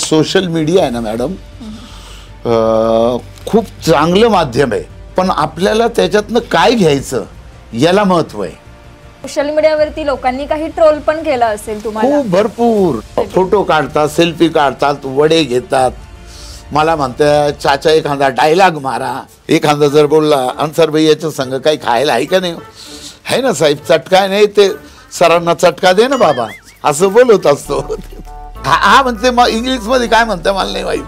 Social media आहे ना madam, खूप चांगलं माध्यम आहे, पण आपल्याला त्याच्यातनं काय घ्यायचं याला महत्व आहे. सोशल मीडियावरती लोकांनी काही ट्रोल पण केला असेल तुम्हाला? खूप भरपूर फोटो काढतात, सेल्फी काढतात, वडे घेतात. मला म्हणतात चाचा एखादा डायलॉग मारा. एखादा जर बोलला अन्सर भाई याच्या संग काही खायला आहे का नाही, आहे ना साहेब चटका नाही ते सरांना चटका दे ना बाबा, असं बोलत असतो. हा म्हणते मग इंग्लिशमध्ये काय म्हणते मला नाही माहीत.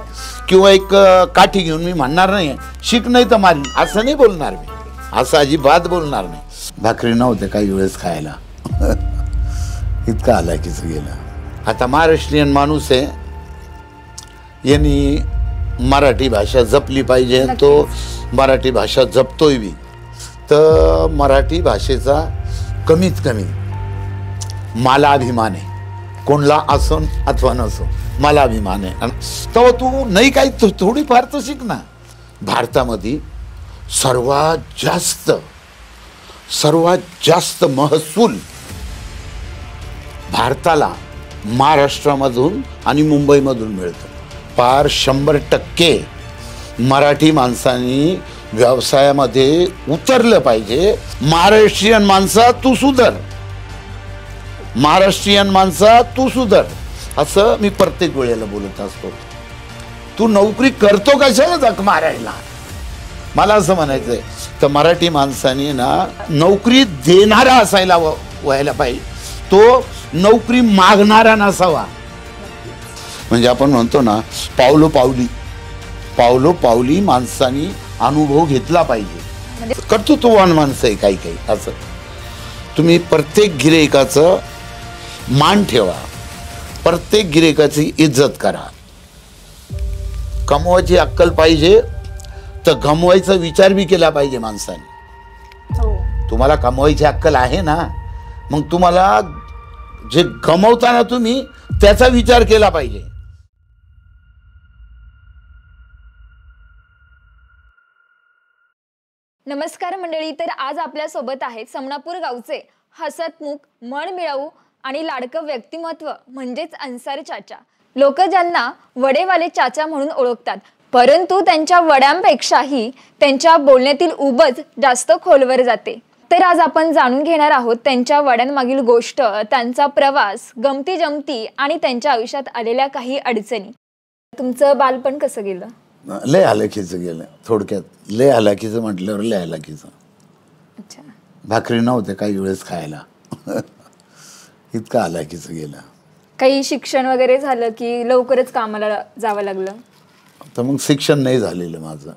किंवा एक काठी घेऊन मी म्हणणार नाही शिक नाही तर मारी, असं नाही बोलणार मी, असं अजिबात बोलणार नाही. भाकरी नव्हते काही वेळेस खायला. इतकं हालाकीचं गेलं. आता महाराष्ट्रीयन माणूस आहे, यांनी मराठी भाषा जपली पाहिजे. तो मराठी भाषा जपतोय बी. तर मराठी भाषेचा कमीत कमी मला अभिमान आहे. कोणला असो अथवा नसो, मला अभिमान आहे. तेव्हा तू नाही काही थोडीफार तर शिक ना. भारतामध्ये सर्वात जास्त महसूल भारताला महाराष्ट्रामधून आणि मुंबईमधून मिळतो. पार 100% मराठी माणसांनी व्यवसायामध्ये उतरलं पाहिजे. महाराष्ट्रीयन माणसा तू सुधर, महाराष्ट्रीयन माणसा तू सुधर, असं मी प्रत्येक वेळेला बोलत असतो. तू नोकरी करतो कशाला जग मारायला, मला असं म्हणायचंय. तर मराठी माणसाने ना नोकरी देणारा असायला व्हायला पाहिजे, तो नोकरी मागणारा नसावा. म्हणजे आपण म्हणतो ना पावलो पावली माणसानी अनुभव घेतला पाहिजे. कर्तृत्ववान माणसं आहे काही काही. असं तुम्ही प्रत्येक गिऱ्हाईकाचं मान ठेवा, प्रत्येक गिऱ्हाईकाची इज्जत करा. कमवायची अक्कल पाहिजे तर गमवायचा विचार बी केला पाहिजे माणसाने. तुम्हाला कमवायची अक्कल आहे ना, मग तुम्हाला जे गमवताना तुम्ही त्याचा विचार केला पाहिजे. नमस्कार मंडळी. तर आज आपल्या सोबत आहेत समनापूर गावचे हसतमुख, मनमिळाऊ आणि लाडकं व्यक्तिमत्व म्हणजेच अन्सारी चाचा. लोक ज्यांना वडेवाले चाचा म्हणून ओळखतात, परंतु त्यांच्या वड्यांपेक्षाही त्यांच्या बोलण्यातील उबज जास्त खोलवर जाते. तर आज आपण जाणून घेणार आहोत त्यांच्या वड्यांमागील गोष्ट, त्यांचा प्रवास, गमती जमती आणि त्यांच्या आयुष्यात आलेल्या काही अडचणी. तुमचं बालपण कसं गेलं? लय हालाकीचं गेलं. थोडक्यात लय हालाकीचं म्हटल्यावर लय हालाकीचं. अच्छा. भाकरी नव्हते काही वेळेस खायला. इतकं हालाकीचं गेलं. काही शिक्षण वगैरे झालं की लवकरच कामाला जावं लागलं? तर मग शिक्षण नाही झालेलं माझं.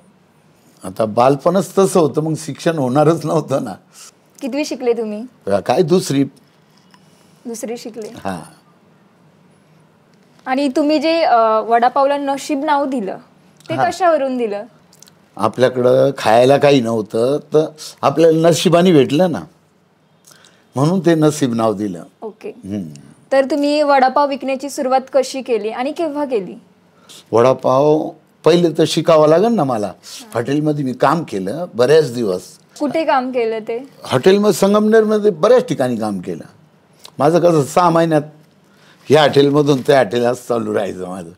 आता बालपणच तसं होतं, मग शिक्षण होणारच नव्हतं ना. कितवी शिकले तुम्ही? काय दुसरी शिकले. हा. आणि तुम्ही जे वडापावला नशीब नाव दिलं ते कशावरून दिलं? आपल्याकडं खायला काही नव्हतं तर आपल्याला नशिबाने भेटलं ना, म्हणून ते नशीब नाव दिलं. ओके. तर तुम्ही वडापाव विकण्याची सुरुवात कशी केली आणि केव्हा केली? वडापाव पहिले तर शिकावं लागेल ना मला. हॉटेलमध्ये मी काम केलं बऱ्याच दिवस. कुठे काम केलं ते? हॉटेलमध्ये संगमनेरमध्ये बऱ्याच ठिकाणी काम केलं. माझं कसं 6 महिन्यात ह्या हॉटेलमधून त्या हॉटेलात चालू राहायचं माझं.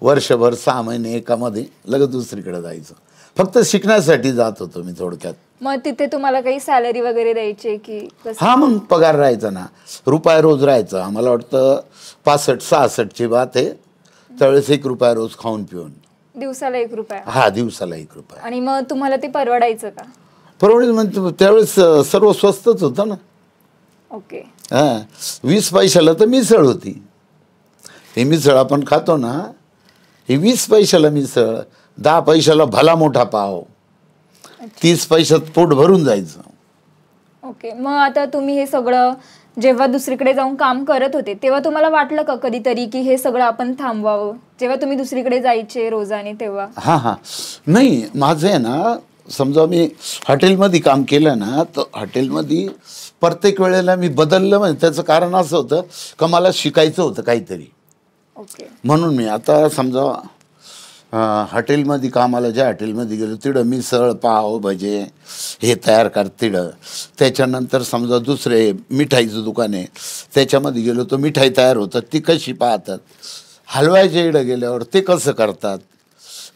वर्षभर 6 महिने एकामध्ये लगेच दुसरीकडे जायचं. फक्त शिकण्यासाठी जात होतो मी थोडक्यात. मग तिथे तुम्हाला काही सॅलरी वगैरे द्यायची की? हा, मग पगार राहायचा ना, रुपया रोज राहायचा. मला वाटतं 65-66ची बात आहे. त्यावेळेस ₹1 रोज खाऊन पिऊन. दिवसाला ₹1? हा, दिवसाला ₹1. आणि मग तुम्हाला ते परवडायचं का? परवडेल म्हणजे त्यावेळेस सर्व स्वस्तच होतं ना. ओके. हा, 20 पैशाला तर मिसळ होती. हे मिसळ आपण खातो ना, हे 20 पैशाला मिसळ, 10 पैशाला भला मोठा पाव, 30 पैशात पोट भरून जायचं. ओके. मग आता तुम्ही हे सगळं जेव्हा दुसरीकडे जाऊन काम करत होते तेव्हा तुम्हाला वाटलं का कधीतरी की हे सगळं आपण थांबवावं, जेव्हा तुम्ही दुसरीकडे जायचे रोजाने तेव्हा? हा, नाही, माझं आहे ना, समजा मी हॉटेलमध्ये काम केलं ना, तर हॉटेलमध्ये प्रत्येक वेळेला मी बदललं. म्हणजे त्याचं कारण असं होतं का मला शिकायचं होतं काहीतरी. ओके. म्हणून मी आता समजा हॉटेलमध्ये कामाला, ज्या हॉटेलमध्ये गेलो तिथं मिसळ, पाव, भजे हे तयार कर तिथं. त्याच्यानंतर समजा दुसरे मिठाईचं दुकान आहे, त्याच्यामध्ये गेलो तर मिठाई तयार होतं, ती कशी पाहतात हलवायच्या इकडं गेल्यावर ते कसं करतात,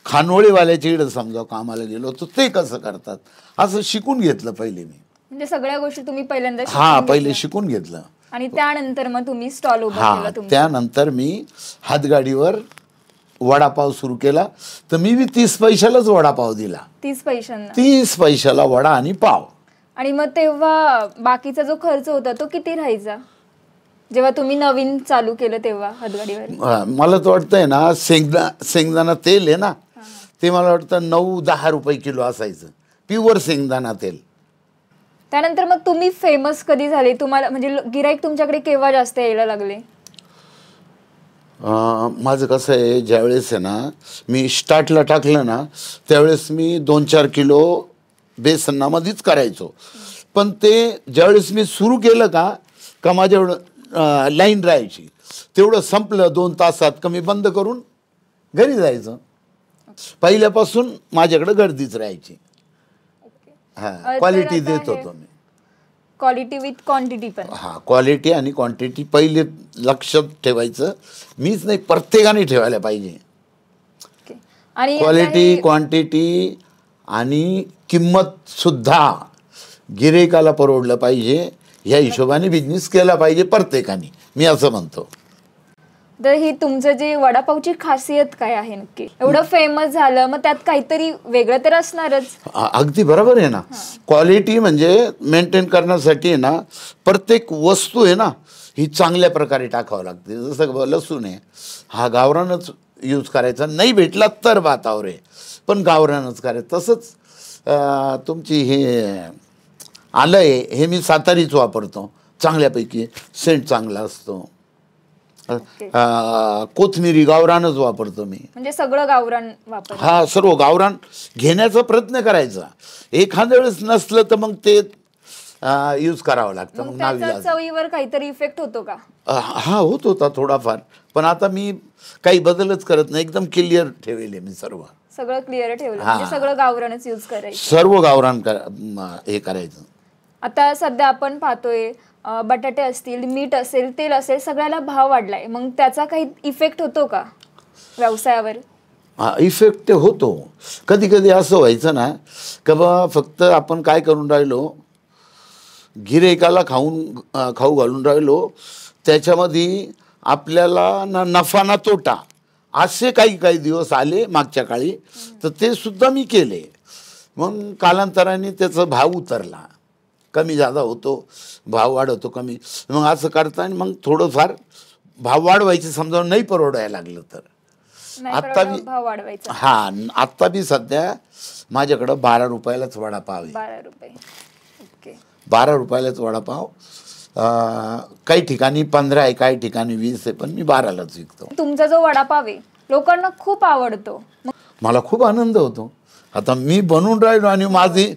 खानोळीवाल्याच्या इकडं समजा कामाला गेलो तर ते कसं करतात, असं शिकून घेतलं पहिले मी. म्हणजे सगळ्या गोष्टी तुम्ही पहिल्यांदा हा, शिकून पहिले घेतल्या. शिकून घेतलं. आणि त्यानंतर मग तुम्ही स्टॉल उभा हा, केला तुमचा. त्यानंतर मी हातगाडीवर वडापाव सुरू केला. तर मी बी 30 पैशालाच वडापाव दिला. 30 पैशांना. 30 पैशाला वडा आणि पाव. आणि मग तेव्हा बाकीचा जो खर्च होता तो किती राहायचा जेव्हा तुम्ही नवीन चालू केलं तेव्हा हातगाडीवर? मला तर वाटतंय ना, शेंगदाणा तेल आहे ना, ते मला वाटतं 9-10 रुपये किलो असायचं, प्युअर शेंगदाणा तेल. त्यानंतर मग तुम्ही फेमस कधी झाले? तुम्हाला म्हणजे गिराईक तुमच्याकडे केव्हा जास्त यायला लागले? माझं कसं आहे, ज्यावेळेस आहे ना मी स्टार्टला टाकलं ना, त्यावेळेस मी 2-4 किलो बेसनामध्येच करायचो. पण ते ज्यावेळेस मी सुरू केलं का माझ्याकडं लाईन राहायची, तेवढं संपलं 2 तासात कमी बंद करून घरी जायचं. पहिल्यापासून माझ्याकडे गर्दीच राहायची. हा, क्वालिटी देत होतो मी. क्वालिटी विथ क्वांटिटी पण. हा, क्वालिटी आणि क्वांटिटी पहिले लक्षात ठेवायचं. मीच नाही, प्रत्येकाने ठेवायला पाहिजे. आणि क्वालिटी, क्वांटिटी आणि किंमत सुद्धा गिराईकाला परवडलं पाहिजे, या हिशोबाने बिझनेस केला पाहिजे प्रत्येकाने, मी असं म्हणतो. तर ही तुमचं जे वडापावची खासियत काय आहे नक्की? एवढं फेमस झालं, मग त्यात काहीतरी वेगळं तर असणारच. अगदी बरोबर आहे ना. क्वालिटी म्हणजे मेंटेन करण्यासाठी आहे ना, प्रत्येक वस्तू आहे ना ही चांगल्या प्रकारे टाकावं लागते. जसं लसूण आहे, हा गावरानच यूज करायचा, नाही भेटला तर भातावर आहे, पण गावरानच करायचं. तसंच तुमची हे आलं आहे, हे मी सातारीच वापरतो चांगल्यापैकी, सेंट चांगला असतो. कोथमिरी गावरानच वापरतो मी. म्हणजे सगळं गावरान वापर. हा, सर्व गावरान घेण्याचा प्रयत्न करायचा. एखाद्या वेळेस नसलं तर मग ते यूज करावं लागतं. मग त्याचा चवीवर काहीतरी इफेक्ट होतो का? हा, होत होता थोडाफार, पण आता मी काही बदलच करत नाही, एकदम क्लिअर ठेवले मी. सगळं क्लिअर ठेवलं, म्हणजे सगळं गावरानच यूज करायचं, सर्व गावरान हे करायचं. आता सध्या आपण पाहतोय बटाटे असतील, मीठ असेल, तेल असेल, सगळ्याला भाव वाढलाय. मग त्याचा काही इफेक्ट होतो का व्यवसायावर? इफेक्ट होतो. कधी कधी असं व्हायचं ना का बा, फक्त आपण काय करून राहिलो, गिराईकाला खाऊ घालून राहिलो, त्याच्यामध्ये आपल्याला ना नफा ना तोटा, असे काही दिवस आले मागच्या काळी, तर ते सुद्धा मी केले. मग कालांतराने त्याचा भाव उतरला, कमी जादा होतो, भाव वाढवतो कमी, मग असं करताना मग थोडंफार भाव वाढवायचे, समजा नाही परवडायला लागलं तर आत्ता बी भाव वाढवायचा. हा, आत्ता बी सध्या माझ्याकडं 12 रुपयालाच वडापाव आहे. 12 रुपये. ओके. 12 रुपयालाच वडापाव. काही ठिकाणी 15 आहे, काही ठिकाणी 20 आहे, पण मी 12लाच विकतो. तुमचा जो वडापाव आहे लोकांना खूप आवडतो, मला खूप आनंद होतो. आता मी बनवून राहिलो आणि माझी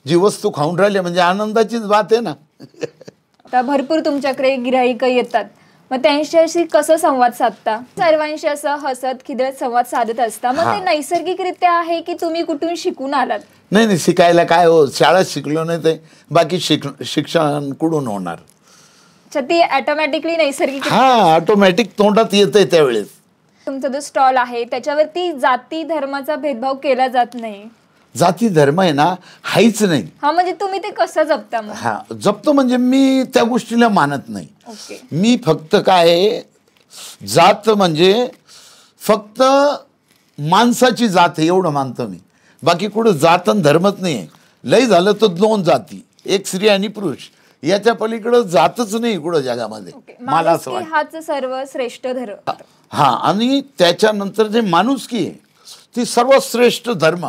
जी वस्तू खाऊन राहिली म्हणजे आनंदाचीच बात आहे ना. आता भरपूर तुमच्याकडे गिराईक येतात, मग त्यांच्याशी कसं संवाद साधता? सर्वांशी असं हसत खिदळत संवाद साधत असता, मग ते नैसर्गिकरित्या आहे की तुम्ही कुठून शिकून आलात? नाही, शिकायला काय हो, शाळेत शिकलो नाही ते बाकी शिक्षण कुठून होणार? अच्छा, ती ऑटोमॅटिकली नैसर्गिक. हा, ऑटोमॅटिक तोंडात येतंय त्यावेळेस. तुमचा जो स्टॉल आहे त्याच्यावरती जाती धर्माचा भेदभाव केला जात नाही. जाती धर्म आहे ना, हाच नाही. हा, म्हणजे तुम्ही ते कसं जपता मग? हा, जपतो म्हणजे मी त्या गोष्टीला मानत नाही. ओके. मी फक्त काय, जात म्हणजे फक्त माणसाची जात आहे एवढं मानतो मी. बाकी कुठं जात आणि धर्मच नाही आहे. लय झालं तर 2 जाती, एक स्त्री आणि पुरुष, याच्या पलीकडं जातच नाही कुठं जगामध्ये, मला असं वाटतं. हाच सर्वश्रेष्ठ धर्म. हा, आणि त्याच्यानंतर जे माणुसकी आहे ती सर्वश्रेष्ठ धर्म,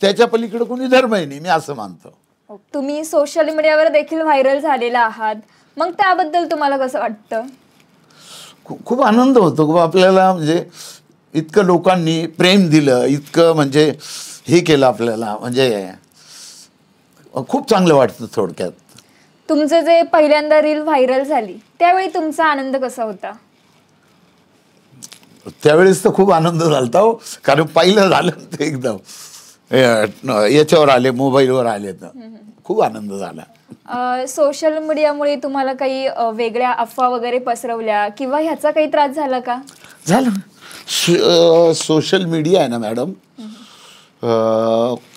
त्याच्या पलीकडे कोणी धर्म आहे नाही, मी असं मानतो. तुम्ही सोशल मीडियावर देखील व्हायरल झालेला आहात, मग त्याबद्दल तुम्हाला कसं वाटतं? खूप आनंद होतो की आपल्याला, म्हणजे इतकं लोकांनी प्रेम दिलं, इतकं म्हणजे हे केलं आपल्याला, म्हणजे खूप चांगलं वाटतं. थोडक्यात तुमचं जे पहिल्यांदा रील व्हायरल झाली त्यावेळी तुमचा आनंद कसा होता? त्यावेळेस तर खूप आनंद झाला हो, कारण पहिलं झालं ते एकदम याच्यावर आले, मोबाईलवर आले, तर खूप आनंद झाला. सोशल मीडियामुळे तुम्हाला काही वेगळ्या अफवा वगैरे पसरवल्या किंवा ह्याचा काही त्रास झाला का? झालं. सोशल मीडिया आहे ना मॅडम,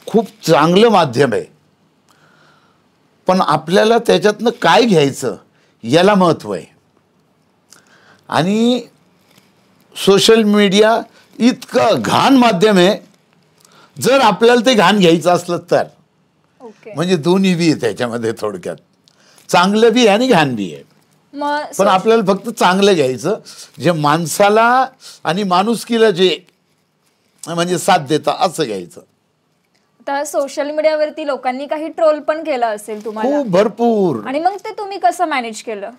खूप चांगलं माध्यम आहे, पण आपल्याला त्याच्यातनं काय घ्यायचं याला महत्त्व आहे. आणि सोशल मीडिया इतकं घाण माध्यम आहे, जर आपल्याला ते घाण घ्यायचं असलं तर. म्हणजे दोन्ही बी आहे त्याच्यामध्ये, थोडक्यात चांगलं बी आहे आणि घाण बी आहे. पण आपल्याला फक्त चांगलं घ्यायचं, जे माणसाला आणि माणुसकीला जे म्हणजे साथ देतं असं घ्यायचं. आता सोशल मीडियावरती लोकांनी काही ट्रोल पण केलं असेल तुम्हाला? खूप भरपूर. आणि मग ते तुम्ही कसं मॅनेज केलं?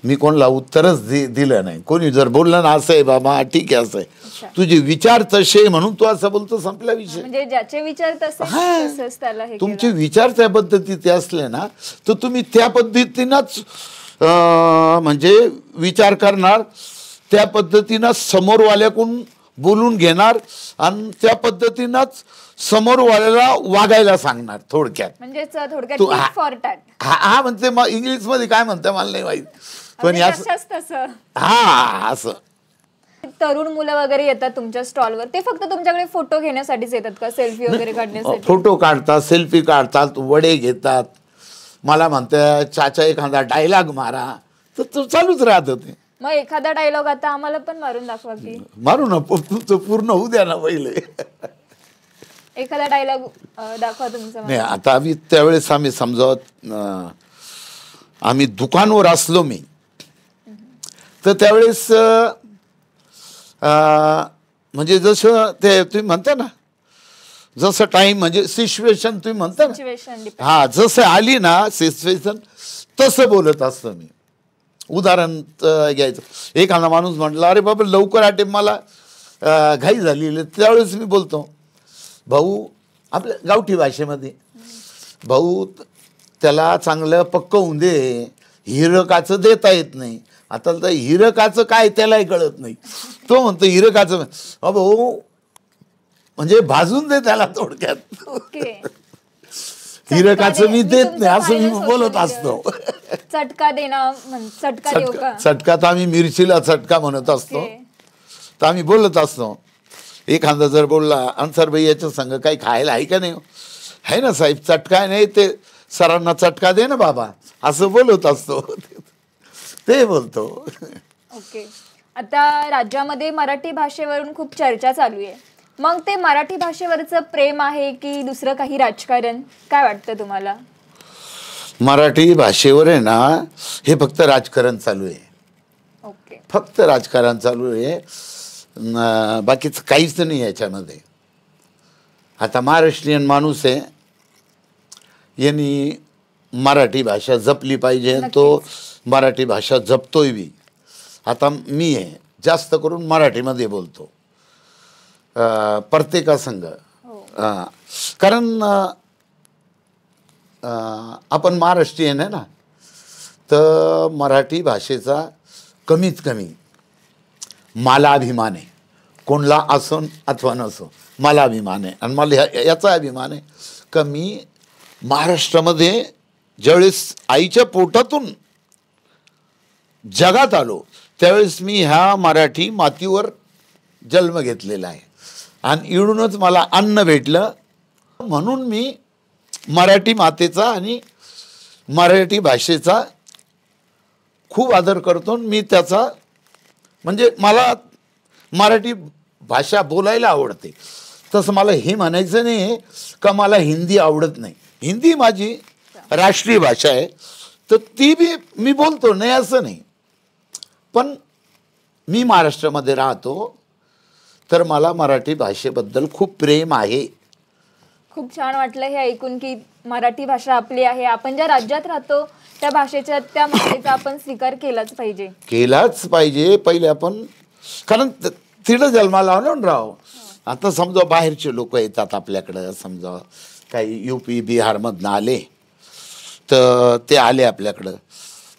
मी कोणाला उत्तरच दिलं नाही. कोणी जर बोललं ना असं आहे बाबा ठीक आहे, असं आहे, तुझे विचार तसे म्हणून तू असं बोलतो, संपला विषय. म्हणजे ज्याचे विचार तसेच त्याला हे तुमचे विचार त्या पद्धतीचे असले ना तर तुम्ही त्या पद्धतीनंच म्हणजे विचार करणार, त्या पद्धतीनं समोरवाल्याकडून बोलून घेणार आणि त्या पद्धतीनंच समोरवाल्याला वागायला सांगणार. थोडक्यात म्हणजे थोडक्यात फॉर टॅट. हा म्हणते, मग इंग्लिश मध्ये काय म्हणते मला नाही माहित, पण असं. तरुण मुलं वगैरे येतात तुमच्या स्टॉलवर, ते फक्त तुमच्याकडे फोटो घेण्यासाठीच येतात का? सेल्फी वगैरे काढण्यासाठी? फोटो काढतात, सेल्फी काढतात, वडे घेतात. मला म्हणते चाचा एखादा डायलॉग मारा, तर तो चालूच राहत होते. मग एखादा डायलॉग आता आम्हाला पण मारून दाखवा की. मारू ना, तुमचं पूर्ण होऊ द्या ना पहिले. एखादा डायलॉग दाखवा तुमचा. नाही, आता आम्ही त्यावेळेस आम्ही समजावत, आम्ही दुकानवर असलो मी, तर त्यावेळेस म्हणजे जसं ते तुम्ही म्हणता ना, जसं टाइम म्हणजे सिच्युएशन तुम्ही म्हणता ना, हा जसं आली ना सिच्युएशन तसं बोलत असतो मी. उदाहरण घ्यायचं, एखादा माणूस म्हटला अरे बाबा लवकर आटे, मला घाई झाली, त्यावेळेस मी बोलतो भाऊ, आपल्या गावठी भाषेमध्ये, भाऊ त्याला चांगलं पक्क होऊन दे, हिरकाचं देता येत नाही. आता तर हिरकाचं काय त्यालाही कळत नाही. तो म्हणतो हिरकाचं, भाऊ म्हणजे भाजून दे त्याला थोडक्यात. हिरकाचं मी देत नाही असं मी बोलत असतो. चटका देणं, चटका देऊ का? चटका तर आम्ही मिरचीला चटका म्हणत असतो. तर आम्ही बोलत असतो. एखादा जर बोलला अन्सर भाई याच्या संग काही खायला आहे का नाही, आहे ना साहेब चटका नाही, ते सरांना चटका दे ना बाबा, असं बोलत असतो. ते बोलतो. ओके. आता राज्यामध्ये मराठी भाषेवरून खूप चर्चा चालू आहे, मग ते मराठी भाषेवरचं प्रेम आहे की दुसरं काही राजकारण, काय वाटतं तुम्हाला? मराठी भाषेवर आहे ना हे फक्त राजकारण चालू आहे. ओके. फक्त राजकारण चालू आहे, बाकीचं काहीच नाही याच्यामध्ये. आता महाराष्ट्रीयन माणूस आहे, यांनी मराठी भाषा जपली पाहिजे, तो मराठी भाषा जपतोय बी. आता मी आहे जास्त करून मराठीमध्ये बोलतो प्रत्येकासंग, कारण आपण महाराष्ट्रीयन आहे ना, तर मराठी भाषेचा कमीत कमी मला अभिमान आहे. कोणला असो अथवा नसो, मला अभिमान आहे. आणि मला याचा अभिमान आहे का मी महाराष्ट्रामध्ये ज्यावेळेस आईच्या पोटातून जगात आलो त्यावेळेस मी ह्या मराठी मातीवर जन्म घेतलेला आहे आणि इडूनच मला अन्न भेटलं, म्हणून मी मराठी मातेचा आणि मराठी भाषेचा खूप आदर करतो. मी त्याचा म्हणजे मला मराठी भाषा बोलायला आवडते. तसं मला हे म्हणायचं नाही का मला हिंदी आवडत नाही. हिंदी माझी राष्ट्रीय भाषा आहे, तर ती बी मी बोलतो, नाही असं नाही. पण मी महाराष्ट्रामध्ये राहतो, तर मला मराठी भाषेबद्दल खूप प्रेम आहे. खूप छान वाटलं हे ऐकून की मराठी भाषा आपली आहे, आपण ज्या राज्यात राहतो त्या भाषेचा, त्या भाषेचा आपण स्वीकार केलाच पाहिजे. केलाच पाहिजे पहिले आपण, कारण तिथं जन्माला आणून राहो. आता समजा बाहेरचे लोक येतात आपल्याकडं, समजा काही UP बिहारमधनं आले, तर ते आले आपल्याकडं,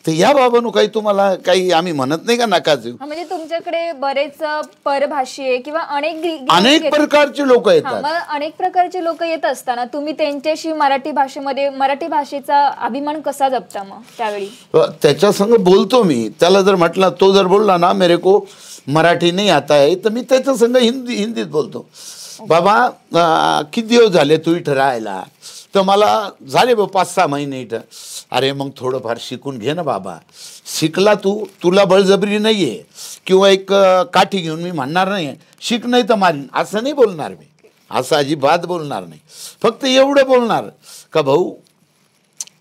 तर या बाबांनो काही तुम्हाला काही आम्ही म्हणत नाही का नका देऊ. म्हणजे तुमच्याकडे बरेच परभाषीय किंवा अनेक प्रकारचे लोक येतात. अनेक प्रकारचे लोक येत असताना तुम्ही त्यांच्याशी मराठी भाषेमध्ये, मराठी भाषेचा अभिमान कसा जपता? मग त्यावेळी त्याच्या संग बोलतो मी. त्याला जर म्हटलं, तो जर बोलला ना मेरे को मराठी नाही आता आहे, तर मी त्याच्या संग हिंदीत बोलतो. बाबा किती दिवस झाले तू इथं राहायला? तर मला झाले बा 5-6 महिने इथं. अरे मग थोडंफार शिकून घे ना बाबा. शिकला तुला बळजबरी नाही आहे किंवा एक काठी घेऊन मी म्हणणार नाही शिक नाही तर मारीन असं नाही बोलणार मी, असं अजिबात बोलणार नाही. फक्त एवढं बोलणार का भाऊ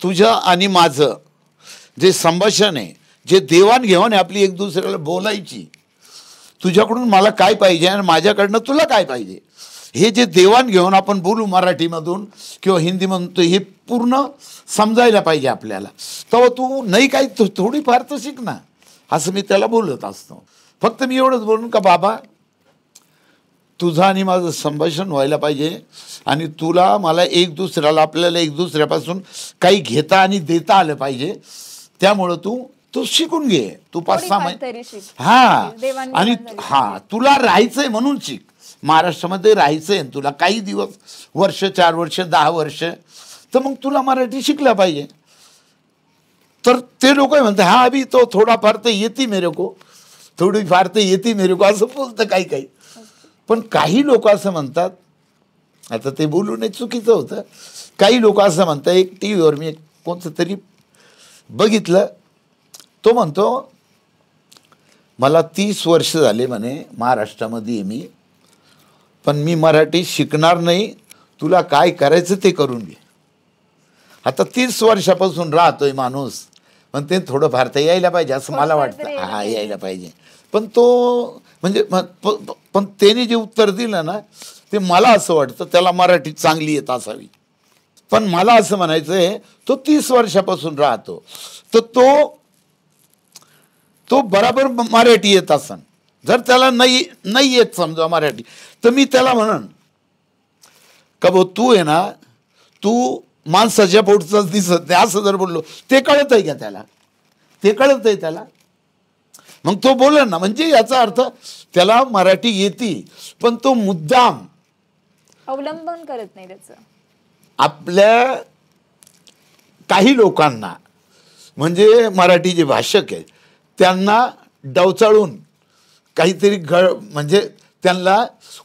तुझं आणि माझं जे संभाषण आहे, जे देवाणघेवाण आहे आपली एक दुसऱ्याला बोलायची, तुझ्याकडून मला काय पाहिजे आणि माझ्याकडनं तुला काय पाहिजे, हे जे देवाणघेवाण आपण बोलू मराठीमधून किंवा हिंदीमधून, तर हे पूर्ण समजायला पाहिजे आपल्याला. तेव्हा तू नाही काही थोडीफार तर शिक ना, असं मी त्याला बोलत असतो. फक्त मी एवढंच बोलून का बाबा तुझं आणि माझं संभाषण व्हायला पाहिजे आणि तुला मला एक दुसऱ्याला आपल्याला एक दुसऱ्यापासून काही घेता आणि देता आलं पाहिजे. त्यामुळं तू शिकून घे. तू 5-6 महिने आणि तुला राहायचंय म्हणून शिक. महाराष्ट्रामध्ये राहायचंय तुला काही दिवस, वर्ष, 4 वर्ष, 10 वर्ष, तर मग तुला मराठी शिकला पाहिजे. तर ते लोक म्हणतात हा अभि तो थोडाफार तर येते मेरे को, थोडीफार तर येते मेरे को असं बोलतं काही. पण काही लोक असं म्हणतात, आता ते बोलू नये चुकीचं होतं. काही लोक असं म्हणतात, एक टी व्हीवर मी कोणतं तरी बघितलं, तो म्हणतो मला 30 वर्ष झाले म्हणे महाराष्ट्रामध्ये आहे मी, पण मी मराठी शिकणार नाही, तुला काय करायचं ते करून घे. आता 30 वर्षापासून राहतोय माणूस, पण ते थोडंफार तर यायला पाहिजे असं मला वाटतं. हा यायला पाहिजे. पण तो म्हणजे पण त्याने जे उत्तर दिलं ना, ते मला असं वाटतं त्याला मराठी चांगली येत असावी. पण मला असं म्हणायचं आहे, तो 30 वर्षापासून राहतो, तर तो बराबर मराठी येत असन. जर त्याला नाही येत समजा मराठी, तर मी त्याला म्हणन का भाऊ तू आहे ना, तू माणसाच्या पोटचं दिसत नाही असं जर बोललो, ते कळत आहे का त्याला? ते कळत आहे त्याला? मग तो बोलेल ना. म्हणजे याचा अर्थ त्याला मराठी येते, पण तो मुद्दाम अवलंबन करत नाही त्याचं. आपल्या काही लोकांना म्हणजे मराठी जे भाषक आहेत त्यांना डवचाळून काहीतरी म्हणजे त्यांना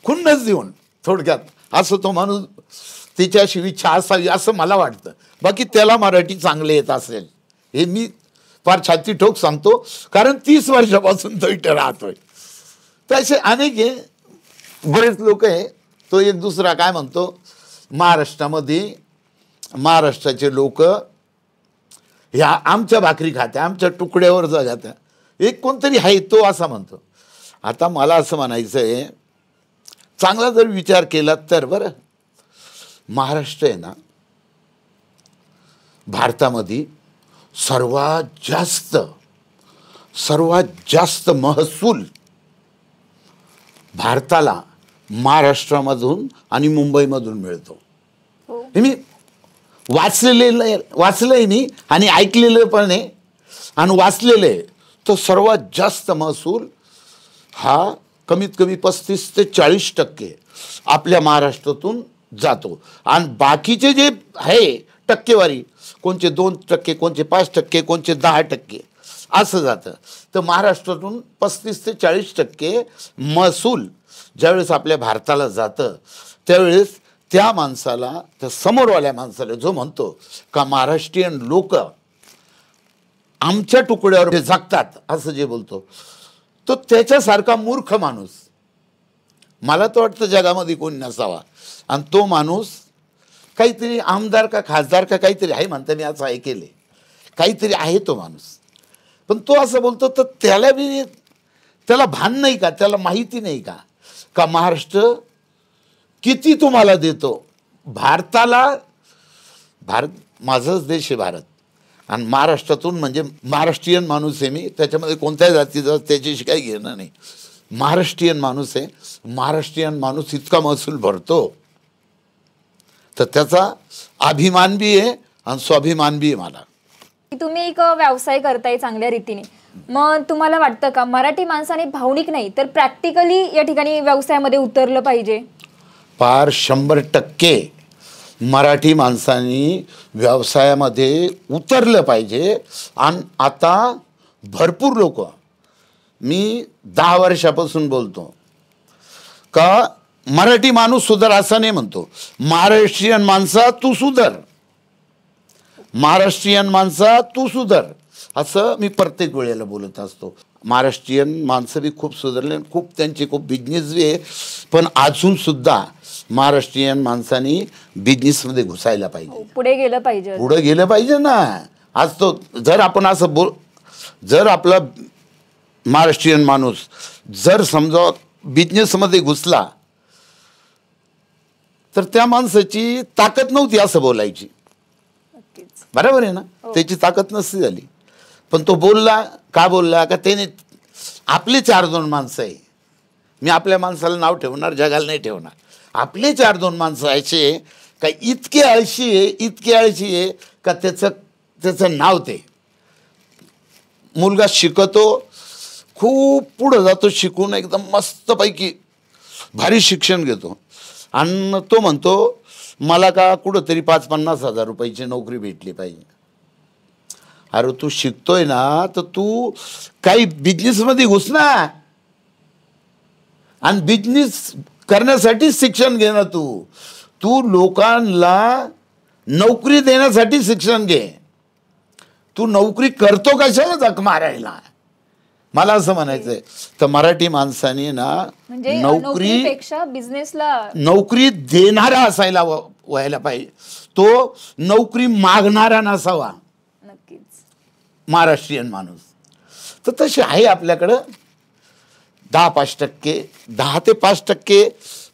खुन्नस देऊन थोडक्यात असं तो माणूस तिच्याशी इच्छा असावी असं मला वाटतं. बाकी त्याला मराठी चांगले येत असेल हे मी फार छाती ठोक सांगतो, कारण 30 वर्षापासून तो इथं राहतोय. तर असे अनेक आहे, बरेच लोक आहे. तो एक दुसरा काय म्हणतो, महाराष्ट्रामध्ये महाराष्ट्राचे लोक ह्या आमच्या भाकरी खात्या, आमच्या तुकड्यावर जात्या, एक कोणतरी आहे तो असा म्हणतो. आता मला असं म्हणायचं आहे, चांगला जर विचार केला तर बरं, महाराष्ट्र आहे ना भारतामध्ये सर्वात जास्त महसूल भारताला महाराष्ट्रामधून आणि मुंबईमधून मिळतो. हे मी वाचलंय मी आणि ऐकलेलं पण आहे आणि वाचलेलं आहे. तो सर्वात जास्त महसूल हा कमीत कमी 35 ते 40% आपल्या महाराष्ट्रातून जातो आणि बाकीचे जे आहे टक्केवारी, कोणचे 2%, कोणचे 5%, कोणचे 10% असं जातं. तर महाराष्ट्रातून 35 ते 40% महसूल ज्यावेळेस आपल्या भारताला जातं, त्यावेळेस त्या माणसाला, त्या समोरवाल्या माणसाला जो म्हणतो का महाराष्ट्रीयन लोक आमच्या तुकड्यावर जगतात असं जे बोलतो, तो त्याच्यासारखा मूर्ख माणूस मला तर वाटतं जगामध्ये कोणी नसावा. आणि तो माणूस काहीतरी आमदार का खासदार का काहीतरी आहे म्हणता, मी असं ऐकेले, काहीतरी आहे तो माणूस. पण तो असं बोलतो, तर त्याला भान नाही का, त्याला माहिती नाही का महाराष्ट्र किती तुम्हाला देतो भारताला. भारत माझाच देश आहे भारत, आणि महाराष्ट्रातून म्हणजे महाराष्ट्रीयन माणूस आहे मी, त्याच्यामध्ये कोणत्याही जातीचा त्याच्याशी काही घेणं नाही. महाराष्ट्रीयन माणूस आहे, महाराष्ट्रीयन माणूस इतका महसूल भरतो, तर त्याचा अभिमान बी आहे आणि स्वाभिमान बी आहे मला. तुम्ही एक व्यवसाय करताय चांगल्या रीतीने, मग तुम्हाला वाटतं का मराठी माणसाने भावनिक नाही तर प्रॅक्टिकली या ठिकाणी व्यवसायामध्ये उतरलं पाहिजे? फार 100% मराठी माणसांनी व्यवसायामध्ये उतरलं पाहिजे. आणि आता भरपूर लोक मी 10 वर्षापासून बोलतो का मराठी माणूस सुधर असं नाही म्हणतो, महाराष्ट्रीयन माणसा तू सुधर, महाराष्ट्रीयन माणसा तू सुधर, असं मी प्रत्येक वेळेला बोलत असतो. महाराष्ट्रीयन माणसं बी खूप सुधारले, खूप त्यांचे खूप बिझनेस बी आहे, पण अजून सुद्धा महाराष्ट्रीयन माणसांनी बिझनेसमध्ये घुसायला पाहिजे, पुढे गेलं पाहिजे, पुढे गेलं पाहिजे ना. आज तो जर आपण असं जर आपला महाराष्ट्रीयन माणूस जर समजा बिझनेसमध्ये घुसला तर त्या माणसाची ताकद नव्हती असं बोलायची, बरोबर आहे ना. त्याची ताकद नसती झाली, पण तो बोलला का बोलला का त्याने आपले 4-2 माणसं आहे, मी आपल्या माणसाला नाव ठेवणार, जगाला नाही ठेवणार. आपले 4-2 माणसं असे का इतके आळशी आहे, इतके आळशी आहे का त्याचं नाव ते मुलगा शिकतो, खूप पुढं जातो, शिकून एकदम मस्तपैकी भारी शिक्षण घेतो आणि तो म्हणतो मला का कुठंतरी 5-50 हजार रुपयाची नोकरी भेटली पाहिजे. अरे तू शिकतोय ना तर तू काही बिझनेसमध्ये घुस ना, आणि बिझनेस करण्यासाठी शिक्षण घे ना. तू लोकांना नोकरी देण्यासाठी शिक्षण घे. तू नोकरी करतो कशाला जग मारायला, मला असं म्हणायचंय. तर मराठी माणसाने ना म्हणजे नोकरीपेक्षा बिझनेसला नोकरी देणारा असायला व्हायला पाहिजे, तो नोकरी मागणारा नसावा. नक्कीच महाराष्ट्रीयन माणूस तर तसे आहे आपल्याकडं 10-5%, 10 ते 5%,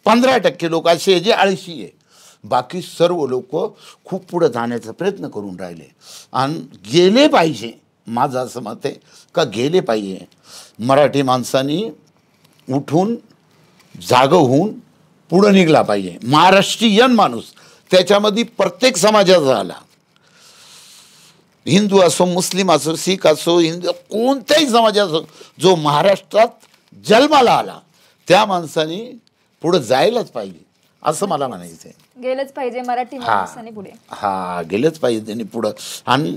15% लोक असे जे आळशी आहे. बाकी सर्व लोक खूप पुढे जाण्याचा प्रयत्न करून राहिले आणि गेले पाहिजे. माझं असं मत आहे का गेले पाहिजे. मराठी माणसांनी उठून जागं होऊन पुढं निघला पाहिजे. महाराष्ट्रीयन माणूस त्याच्यामध्ये प्रत्येक समाजाचा आला, हिंदू असो, मुस्लिम असो, शीख असो, हिंदू कोणत्याही समाज असो, जो महाराष्ट्रात जन्माला आला त्या माणसाने पुढे जायलाच पाहिजे असं मला म्हणायचं आहे. गेलंच पाहिजे मराठी माणसाने पुढे. गेलंच पाहिजे त्यांनी पुढं, आणि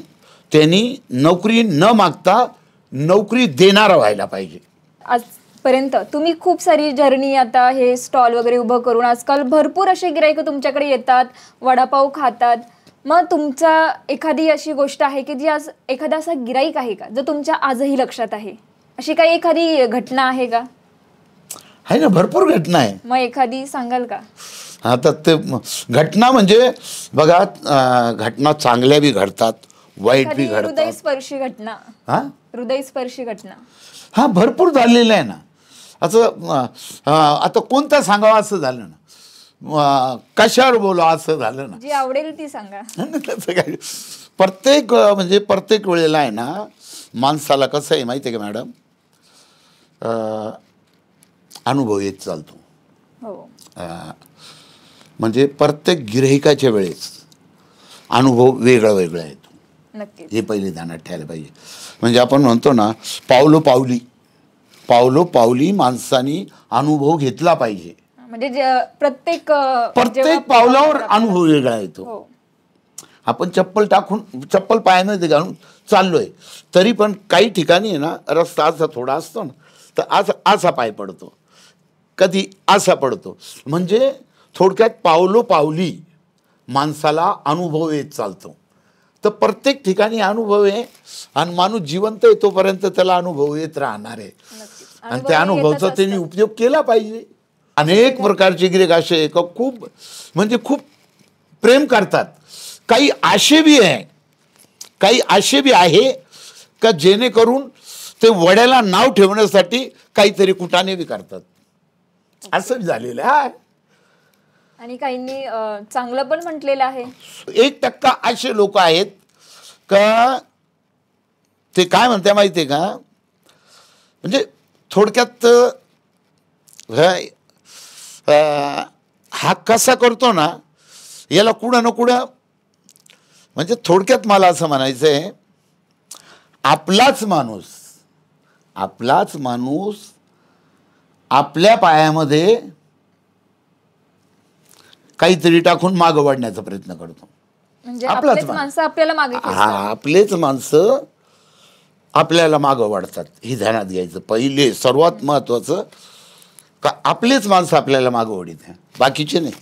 त्यांनी नोकरी न मागता नोकरी देणारा व्हायला पाहिजे. आजपर्यंत तुम्ही खूप सारी जर्नी, आता हे स्टॉल वगैरे उभं करून आजकाल भरपूर असे गिराईक तुमच्याकडे येतात, वडापाव खातात. मग तुमचा एखादी अशी गोष्ट आहे की जी आज एखादा असा गिराईक आहे का जो तुमच्या आजही लक्षात आहे, अशी काही एखादी घटना आहे का? आहे ना, भरपूर घटना आहे. मग एखादी सांगाल का? आता ते घटना म्हणजे बघा, घटना चांगल्या बी घडतात, वाईट बी घडतात. हृदयस्पर्शी घटना, हृदयस्पर्शी घटना भरपूर झालेलं आहे ना. असं आता कोणता सांगावं असं झालं ना, कशावर बोलू असं झालं ना, जी आवडेल ती सांगा. प्रत्येक वेळेला आहे ना माणसाला कसं आहे माहिती आहे का मॅडम, अनुभव येत चालतो. हो, म्हणजे प्रत्येक गिऱ्हाईकाच्या वेळेस अनुभव वेगळा वेगळा येतो. नक्की हे पहिले ध्यानात ठेवायला पाहिजे. म्हणजे आपण म्हणतो ना, पावलोपावली माणसाने अनुभव घेतला पाहिजे. म्हणजे प्रत्येक पावलावर अनुभव वेगळा येतो. आपण चप्पल पायामध्ये घालून चाललोय तरी पण काही ठिकाणी आहे ना रस्ता असा थोडा असतो ना, तर असा पाय पडतो, कधी असा पडतो. म्हणजे थोडक्यात पावलोपावली माणसाला अनुभव येत चालतो. तर प्रत्येक ठिकाणी अनुभव आहे आणि माणूस जिवंत आहे तोपर्यंत त्याला अनुभव येत राहणार आहे, आणि त्या अनुभवाचा त्यांनी उपयोग केला पाहिजे. अनेक प्रकारचे गिऱ्हाईक असे खूप प्रेम करतात. काही असे बी आहे का जेणेकरून ते वड्याला नाव ठेवण्यासाठी काहीतरी कुटाने बी करतात, असं झालेलं आहे. आणि काहींनी चांगलं पण म्हटलेलं आहे. 1% असे लोक आहेत का ते काय म्हणते माहिती आहे का, म्हणजे थोडक्यात हा कसा करतो ना, याला कुठं ना कुठं, म्हणजे थोडक्यात मला असं म्हणायचं आहे, आपलाच माणूस आपल्या पायामध्ये काहीतरी टाकून मागं वाढण्याचा प्रयत्न करतो. म्हणजे आपलेच माणसं आपल्याला मागे खेचतात. आपलेच माणसं आपल्याला मागं वाढतात, हे ध्यानात घ्यायचं. पहिले सर्वात महत्त्वाचं का आपलेच माणसं आपल्याला मागं ओढीत आहे, बाकीचे नाही.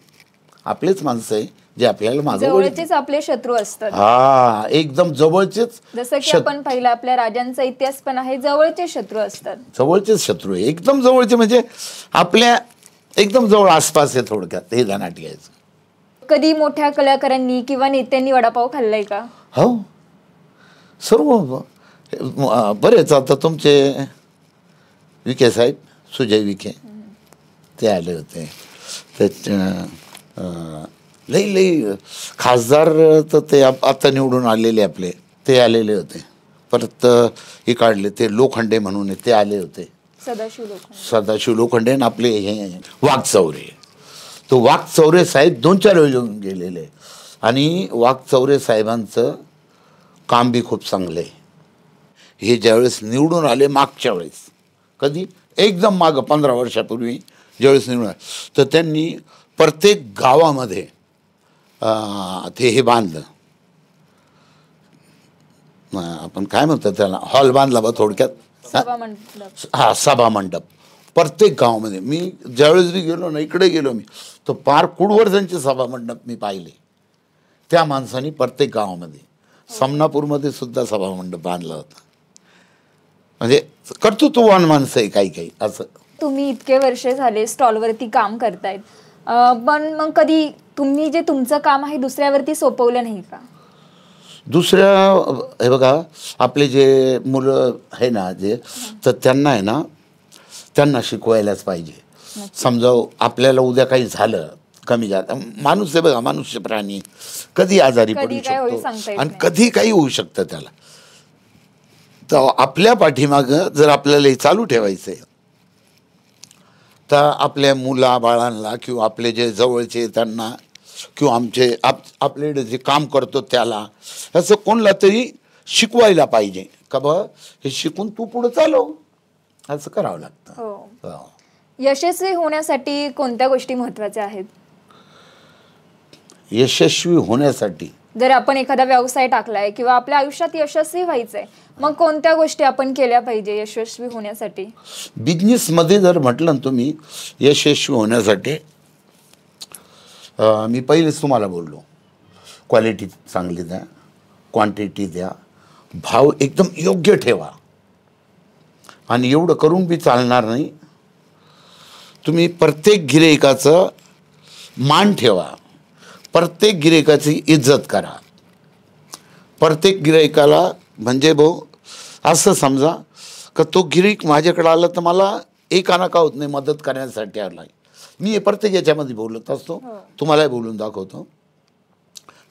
आपलेच माणसं आहे जे आपल्याला मागं ओढीत. जवळचेच आपले शत्रू असतात. हा, एकदम जवळचेच. जसं की आपण पाहिलं आपल्या राजांचा इतिहास पण आहे, जवळचे शत्रू असतात. जवळचेच शत्रू आहे, एकदम जवळचे, म्हणजे आपल्या एकदम जवळ आसपास आहे, थोडक्यात हे ध्यानात घ्यायचं. कधी मोठ्या कलाकारांनी किंवा नेत्यांनी वडापाव खाल्लाय का? हो, सर्व बरेच. आता तुमचे विखे साहेब, सुजय विखे, ते आले होते. लई लई खासदार तर ते आता निवडून आलेले आपले, ते आलेले होते. परत हे काढले ते लोखंडे म्हणून, ते आले होते. सदाशिव लोखंडे आणि आपले हे वाघचौरे. तो वाघचौरे साहेब 2-4 वेळ येऊन गेलेले, आणि वाघचौरे साहेबांचं काम बी खूप चांगलं आहे. हे ज्यावेळेस निवडून आले मागच्या वेळेस, कधी एकदम मागं 15 वर्षापूर्वी ज्यावेळेस निवडून आले, तर त्यांनी प्रत्येक गावामध्ये ते हे बांधलं, आपण काय म्हणतो त्याला, हॉल बांधला बा थोडक्यात. हा, सभा मंडप. प्रत्येक गावामध्ये मी ज्यावेळेस बी गेलो ना, इकडे गेलो मी, तर फार कुडवर्धनचे सभा मंडप मी पाहिले. त्या माणसाने प्रत्येक गावामध्ये, समनापूरमध्ये सुद्धा सभा मंडप बांधला होता. म्हणजे कर्तृत्ववान माणसं आहे काही काही असं. तुम्ही इतके वर्ष झाले स्टॉलवरती काम करतायत, पण मग कधी तुम्ही जे तुमचं काम आहे दुसऱ्यावरती सोपवलं नाही का? दुसऱ्या, हे बघा, आपले जे मुलं आहे ना जे, तर त्यांना आहे ना, त्यांना शिकवायलाच पाहिजे. समजा आपल्याला उद्या काही झालं, कमी झालं, माणूस आहे बघा, मनुष्य प्राणी, कधी आजारी पडू शकतो आणि कधी काही होऊ शकतं त्याला. तर आपल्या पाठीमागं जर आपल्याला हे चालू ठेवायचं आहे, तर आपल्या मुला बाळांना किंवा आपले जे जवळचे त्यांना किंवा आपल्याकडे जे काम करतो त्याला, असं कोणाला तरी शिकवायला पाहिजे का बा, हे शिकून तू पुढे चालव, असं करावं लागतं. यशस्वी होण्यासाठी कोणत्या गोष्टी महत्त्वाच्या आहेत? यशस्वी होण्यासाठी जर आपण एखादा व्यवसाय टाकलाय किंवा आपल्या आयुष्यात यशस्वी व्हायचंय, मग कोणत्या गोष्टी आपण केल्या पाहिजे यशस्वी होण्यासाठी? बिझनेसमध्ये जर म्हटलं ना तुम्ही यशस्वी होण्यासाठी, मी पहिलेच तुम्हाला बोललो, क्वालिटी चांगली द्या, क्वांटिटी द्या, भाव एकदम योग्य ठेवा. आणि एवढं करून बी चालणार नाही. तुम्ही प्रत्येक गिऱ्हाईकाचं मान ठेवा, प्रत्येक गिऱ्हाईकाची इज्जत करा. प्रत्येक गिऱ्हाईकाला म्हणजे भाऊ असं समजा का तो गिऱ्हाईक माझ्याकडे आला तर मला एक आना का होत नाही, मदत करण्यासाठी आला आहे. मी हे प्रत्येक याच्यामध्ये बोलत असतो, तुम्हालाही बोलून दाखवतो.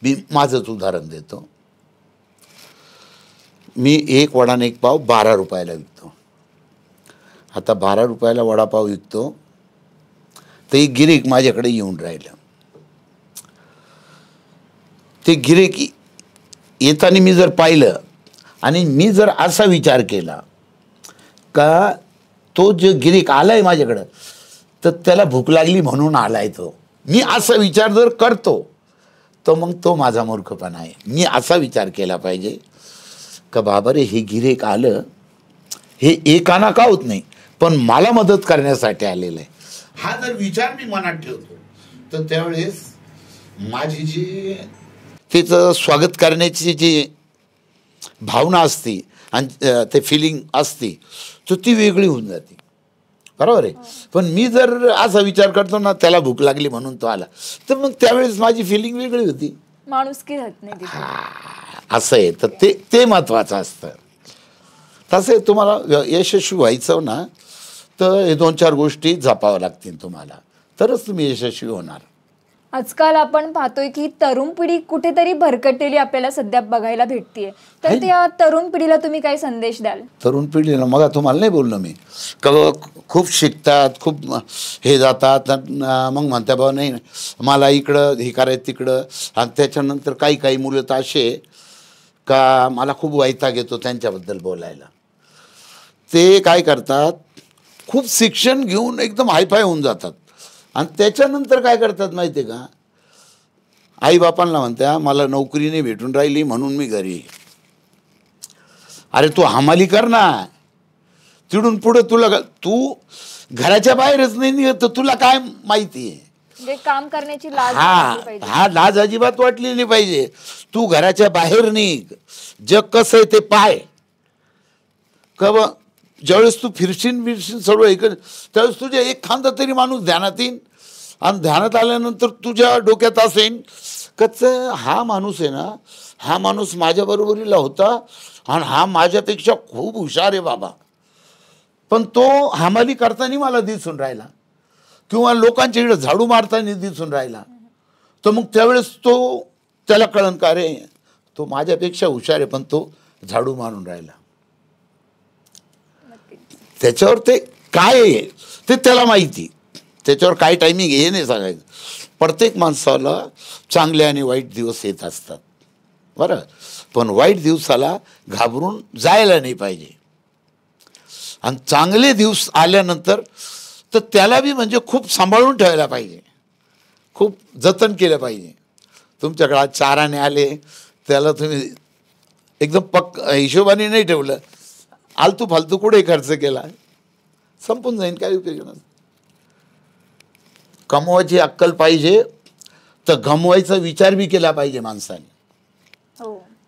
मी माझंच उदाहरण देतो. मी एक वडा आणि एक पाव 12 रुपयाला विकतो. आता 12 रुपयाला वडापाव विकतो, तर एक गिऱ्हाईक माझ्याकडे येऊन राहिलं. ते गिऱ्हाईक येताना मी जर पाहिलं आणि मी जर असा विचार केला का तो जो गिऱ्हाईक आलाय माझ्याकडं, तर त्याला भूक लागली म्हणून आलाय तो, मी असा विचार जर करतो, तर मग तो माझा मूर्खपणा आहे. मी असा विचार केला पाहिजे का बाबा रे, हे गिऱ्हाईक आलं, हे एकाना का होत नाही, पण मला मदत करण्यासाठी आलेलं आहे. हा जर विचार मी मनात ठेवतो, तर त्यावेळेस माझी जी त्याचं स्वागत करण्याची जी भावना असते आणि ते फिलिंग असते, तर ती वेगळी होऊन जाते. बरोबर आहे. पण मी जर असा विचार करतो ना, त्याला भूक लागली म्हणून तो आला, तर मग त्यावेळेस माझी फिलिंग वेगळी होती, माणुसकी राहत नाही. असं आहे. तर ते महत्त्वाचं असतं. तसं तुम्हाला यशस्वी व्हायचं ना, तर हे 2-4 गोष्टी जपाव्या लागतील तुम्हाला, तरच तुम्ही यशस्वी होणार. आजकाल आपण पाहतोय की तरुण पिढी कुठेतरी भरकटलेली आपल्याला सध्या बघायला भेटतीये, तर त्या तरुण पिढीला तुम्ही काय संदेश द्याल? तरुण पिढीला मग तुम्हाला नाही बोललो मी का खूप शिकतात, खूप हे जातात, मग म्हणता बाबा नाही मला इकडं हे करायचं तिकडं, आणि त्याच्यानंतर काही मुलं तर असे का मला खूप वैताग येतो त्यांच्याबद्दल बोलायला. ते काय करतात, खूप शिक्षण घेऊन एकदम हायफाय होऊन जातात, आणि त्याच्यानंतर काय करतात माहिती आहे का, आईबापांना म्हणत्या मला नोकरी नाही भेटून राहिली म्हणून मी घरी. अरे तू हमाली कर ना, तिडून पुढे तुला तू घराच्या बाहेरच नाही निघत तर तुला काय माहिती आहे? म्हणजे काम करण्याची लाज हा वाटली पाहिजे. हा लाज अजिबात वाटली नाही पाहिजे. तू घराच्या बाहेर निघ, जग कसं आहे ते पाय. कवा ज्यावेळेस तू फिरशील सर्व इकडे, त्यावेळेस तुझ्या एक खांदा तरी माणूस ध्यानात येईल. आणि ध्यानात आल्यानंतर तुझ्या डोक्यात असेल कच हा माणूस आहे ना, हा माणूस माझ्या बरोबरीला होता आणि हा माझ्यापेक्षा खूप हुशार आहे बाबा. पण तो हमाली करताना मला दिसून राहिला किंवा लोकांच्या इकडे झाडू मारताना दिसून राहिला, तर मग त्यावेळेस त्याला कळन का रे तो माझ्यापेक्षा हुशार आहे पण तो झाडू मारून राहिला. त्याच्यावर ते काय आहे ते त्याला माहिती. त्याच्यावर काय टायमिंग हे नाही सांगायचं. प्रत्येक माणसाला चांगले आणि वाईट दिवस येत असतात बरं, पण वाईट दिवसाला घाबरून जायला नाही पाहिजे. आणि चांगले दिवस आल्यानंतर तर त्याला बी म्हणजे खूप सांभाळून ठेवायला पाहिजे, खूप जतन केलं पाहिजे. तुमच्याकडे आज चाराने आले त्याला तुम्ही एकदम हिशोबाने नाही ठेवलं, आलतू फालतू कुठे खर्च केला संपून जाईन, काय उपयोग नाही. कमवायची अक्कल पाहिजे तर गमवायचा विचार बी केला पाहिजे माणसाने.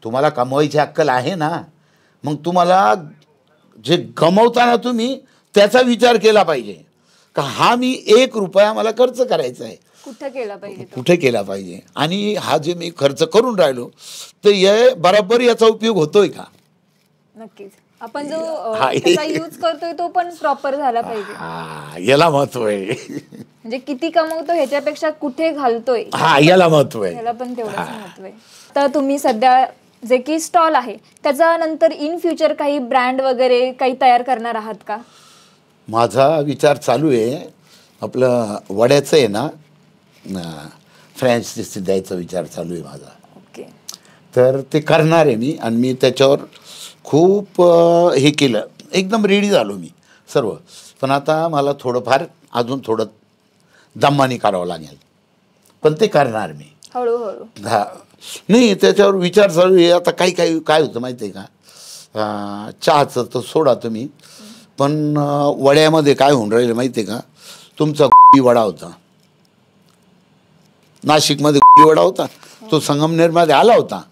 तुम्हाला कमवायची अक्कल आहे ना, मग तुम्हाला जे गमवताना तुम्ही त्याचा विचार केला पाहिजे का हा मी 1 रुपया मला खर्च करायचा आहे, कुठे केला पाहिजे, कुठे केला पाहिजे. आणि हा जे मी खर्च करून राहिलो तर बरोबर याचा उपयोग होतोय का. नक्कीच आपण जो त्याचा यूज करतोय तो पण प्रॉपर झाला पाहिजे. याला महत्व आहे. म्हणजे किती कमवतो ह्याच्यापेक्षा कुठे घालतोय याला महत्व आहे, याला पण तेवढंच महत्व आहे. तर तुम्ही सध्या जे की स्टॉल आहे त्याचा नंतर इन फ्युचर काही ब्रँड वगैरे काही तयार करणार आहात का? माझा विचार चालू आहे. आपलं वड्याचं आहे ना, फ्रँचायझी द्यायचा विचार चालू आहे माझा. ओके. तर ते करणार आहे मी. आणि मी त्याच्यावर खूप हे केलं, एकदम रेडी झालो मी सर्व. पण आता मला थोडंफार अजून थोडं दमानी करावं लागेल, पण ते करणार मी हळूहळू. हा नाही त्याच्यावर विचार चालू आहे. आता काय होतं माहिती आहे का, चहाचं तर सोडा तुम्ही, पण वड्यामध्ये काय होऊन राहिलं माहिती आहे का, तुमचा वडा होता नाशिकमध्ये, वडा होता तो संगमनेरमध्ये आला होता.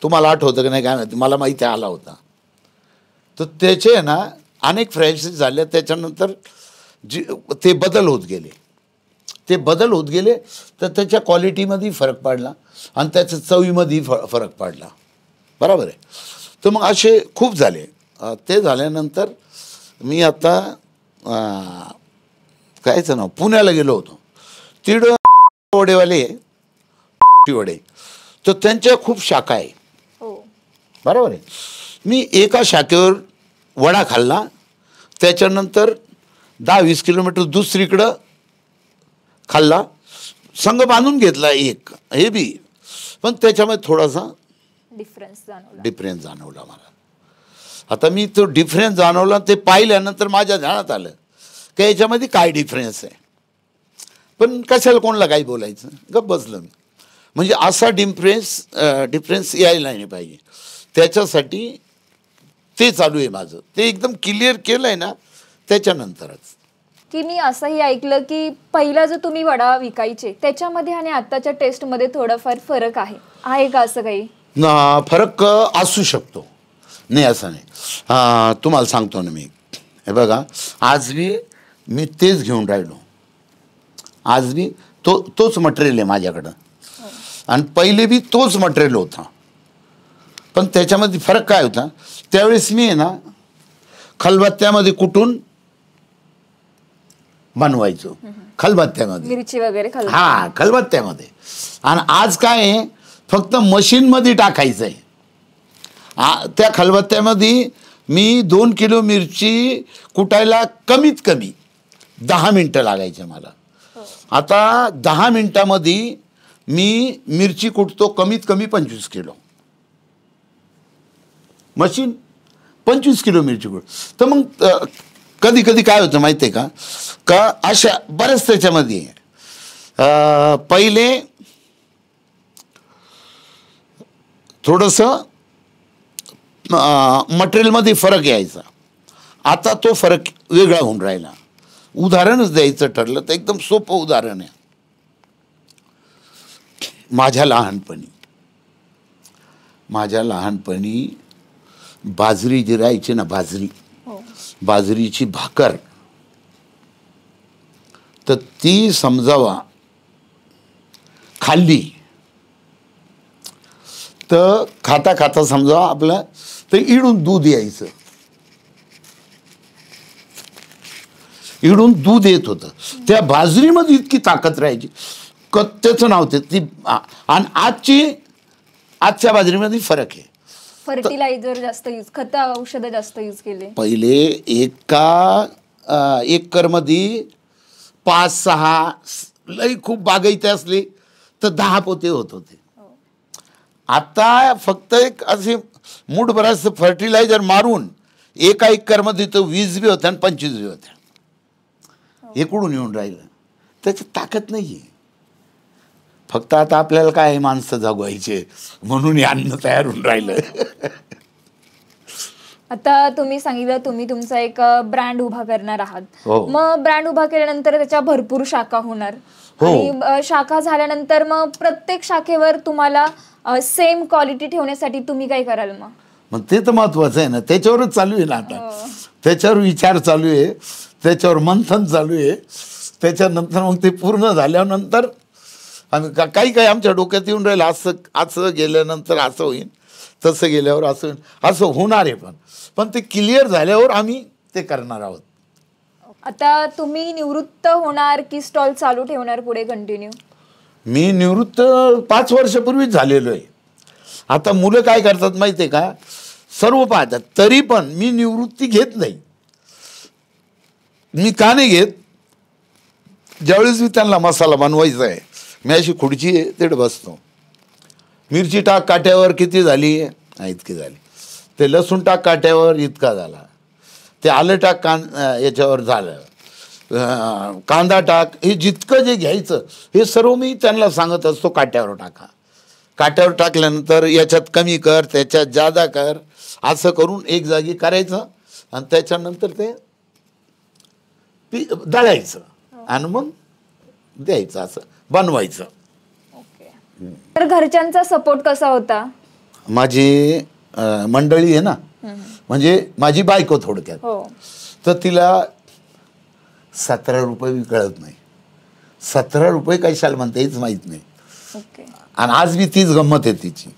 तुम्हाला आठवतं की नाही काय माहिती, मला माहिती आला होता. तर त्याचे ना अनेक फ्रँचायझी झाल्या. त्याच्यानंतर ते बदल होत गेले तर त्याच्या क्वालिटीमध्ये फरक पडला आणि त्याच्या चवीमध्ये फरक पडला. बरोबर आहे. तर मग असे खूप झाले. ते झाल्यानंतर मी आता कायचं नाव पुण्याला गेलो होतो. तिकडं वडेवाले वडे, तर त्यांच्या खूप शाखा आहे. बरोबर आहे. मी एका शाखेवर वडा खाल्ला, त्याच्यानंतर 10-20 किलोमीटर दुसरीकडं खाल्ला, संघ बांधून घेतला एक हे बी, पण त्याच्यामध्ये थोडासा डिफरन्स जाणवला मला. आता मी तो डिफरन्स जाणवला, ते पाहिल्यानंतर माझ्या ध्यानात आलं की याच्यामध्ये काय डिफरन्स आहे. पण कशाला कोणाला काही बोलायचं, गप्प बसलं मी. म्हणजे असा डिफरन्स यायला नाही पाहिजे. त्याच्यासाठी ते चालू आहे माझं. ते एकदम क्लिअर केलं आहे ना त्याच्यानंतरच. की मी असंही ऐकलं की पहिला जो तुम्ही वडा विकायचे त्याच्यामध्ये आणि आत्ताच्या टेस्टमध्ये थोडाफार फरक आहे का असं काही? फरक असू शकतो, नाही असं नाही. तुम्हाला सांगतो ना मी, हे बघा आज मी तेच घेऊन राहिलो. आज मी तोच मटेरियल आहे माझ्याकडं आणि पहिले बी तोच मटेरियल होता. पण त्याच्यामध्ये फरक काय होता, त्यावेळेस मी आहे ना खलबत्त्यामध्ये कुटून बनवायचो, खलबत्त्यामध्ये मिरची वगैरे खलबत्त्यामध्ये. आणि आज काय आहे, फक्त मशीनमध्ये टाकायचं आहे. त्या खलबत्त्यामध्ये मी 2 किलो मिरची कुटायला कमीत कमी 10 मिनटं लागायचे मला. आता 10 मिनटामध्ये मी मिरची कुटतो कमीत कमी 25 किलो. मशीन 25 किलो मिरची कुट. तर मग कधी कधी काय होतं माहिती आहे का अशा बऱ्याच त्याच्यामध्ये पहिले मटेरियलमध्ये फरक यायचा. आता तो फरक वेगळा होऊन राहिला. उदाहरणच द्यायचं ठरलं तर एकदम सोपं उदाहरण आहे. माझ्या लहानपणी बाजरी जी राहायची ना, बाजरीची भाकर, तर ती समजावा खाल्ली तर खाता खाता समजावा आपलं तर इडून दूध यायचं. इडून दूध येत होतं. त्या बाजरीमध्ये इतकी ताकद राहायची. त्याचं नाव ते ती. आणि आजच्या बाजरीमध्ये फरक आहे. फर्टिलायझर जास्त यूज, खतं औषधं जास्त यूज केले. पहिले एका एकरमध्ये 5-6 लई खूप बागायते असले तर 10 पोते होत होते. आता फक्त एक असे मूठभराच फर्टिलायझर मारून एका एकरमध्ये तर 20 बी होत्या आणि 25 बी होत्या. हे कुठून येऊन राहिलं? त्याची ताकद नाही आहे. फक्त आता आपल्याला काय माणसं जगवायचे म्हणून हे अन्न तयार होऊन राहिलं. आता तुम्ही सांगितलं तुम्ही तुमचा एक ब्रँड उभा करणार आहात. हो. मग ब्रँड उभा केल्यानंतर त्याच्या भरपूर शाखा होणार. आणि शाखा झाल्यानंतर मग प्रत्येक शाखेवर तुम्हाला सेम क्वालिटी ठेवण्यासाठी तुम्ही काय कराल? मग ते तर महत्वाचं आहे ना. त्याच्यावरच चालू आहे ना आता. त्याच्यावर विचार चालू आहे, त्याच्यावर मंथन चालू आहे. त्याच्यानंतर मग ते पूर्ण झाल्यानंतर आम्ही काही आमच्या डोक्यात येऊन राहिलं, असं गेल्यानंतर असं होईल, तसं गेल्यावर असं होईल, असं होणार आहे. पण ते क्लिअर झाल्यावर आम्ही ते करणार आहोत. आता तुम्ही निवृत्त होणार की स्टॉल चालू ठेवणार पुढे कंटिन्यू? मी निवृत्त 5 वर्षापूर्वीच झालेलो आहे. आता मुलं काय करतात माहिती आहे का, सर्व पाहतात. तरी पण मी निवृत्ती घेत नाही. मी का नाही घेत? ज्यावेळेस मी त्यांना मसाला बनवायचा आहे, मी अशी खुर्ची आहे तिकडे बसतो. मिरची टाक काट्यावर, किती झाली? इतकी झाली. ते लसूण टाक काट्यावर, इतका झाला. ते आलं टाक याच्यावर झालं. कांदा टाक. हे जितकं जे घ्यायचं हे सर्व मी त्यांना सांगत असतो, काट्यावर टाका. काट्यावर टाकल्यानंतर याच्यात कमी कर, त्याच्यात जादा कर, असं करून एक जागी करायचं. आणि त्याच्यानंतर ते दळायचं आणि मग द्यायचं, असं बनवायचं. तर घरच्यांचा सपोर्ट कसा होता? माझी मंडळी आहे ना, म्हणजे माझी बायको थोडक्यात, तर तिला 17 रुपये बी कळत नाही. 17 रुपये कशाला म्हणते हेच माहीत नाही. आणि आज बी तीच गंमत आहे तिची.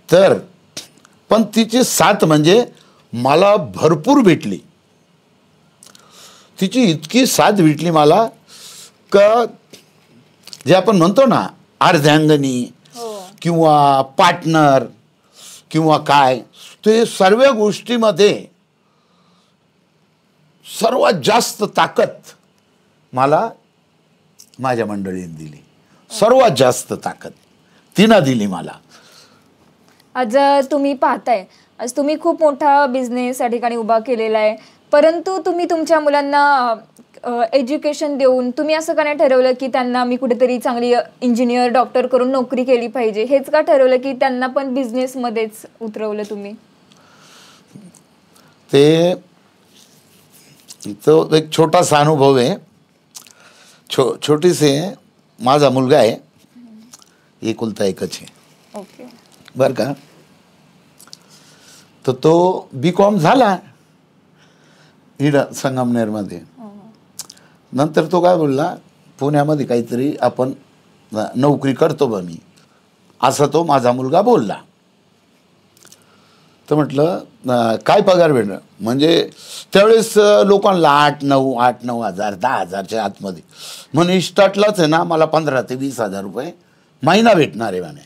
तर पण तिची साथ म्हणजे मला भरपूर भेटली. तिची इतकी साथ भेटली मला का जे आपण म्हणतो ना अर्धांगनी किंवा पार्टनर किंवा काय, ते सर्व गोष्टीमध्ये सर्वात जास्त ताकद मला माझ्या मंडळीने दिली. सर्वात जास्त ताकद तिनं दिली मला. आज तुम्ही पाहताय, आज तुम्ही खूप मोठा बिझनेस या ठिकाणी उभा केलेला आहे, परंतु तुम्ही तुमच्या मुलांना एज्युकेशन देऊन तुम्ही असं का नाही ठरवलं की त्यांना मी कुठेतरी चांगली इंजिनियर, डॉक्टर करून नोकरी केली पाहिजे? हेच का ठरवलं की त्यांना पण बिझनेसमध्येच उतरवलं तुम्ही? ते तो एक छोटासा अनुभव आहे. छोटीसे माझा मुलगा आहे, एकुलता एकच आहे. बरं का. तर तो B.Com झाला इकडं संगमनेरमध्ये. नंतर तो काय बोलला, पुण्यामध्ये काहीतरी आपण नोकरी करतो बा मी, असा तो माझा मुलगा बोलला. तर म्हटलं काय पगार भेटणार? म्हणजे त्यावेळेस लोकांना 8-9 हजार, 10,000च्या आतमध्ये. म्हणे स्टार्टलाच आहे ना मला 15,000 ते 20,000 रुपये महिना भेटणार आहे म्हणे.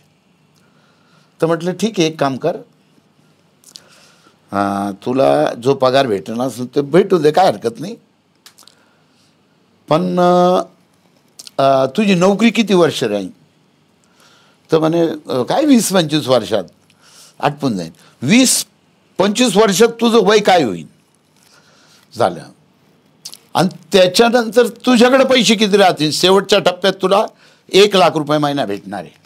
तर म्हटलं ठीक आहे, एक काम कर, तुला जो पगार भेटणार असेल ते भेटू दे, काय हरकत नाही. पण तुझी नोकरी किती वर्ष राहील? तर म्हणे काय 20-25 वर्षात आटपून जाईल. 20-25 वर्षात तुझं वय काय होईल? झालं. आणि त्याच्यानंतर तुझ्याकडे पैसे किती राहतील? शेवटच्या टप्प्यात तुला 1 लाख रुपये महिना भेटणार आहे.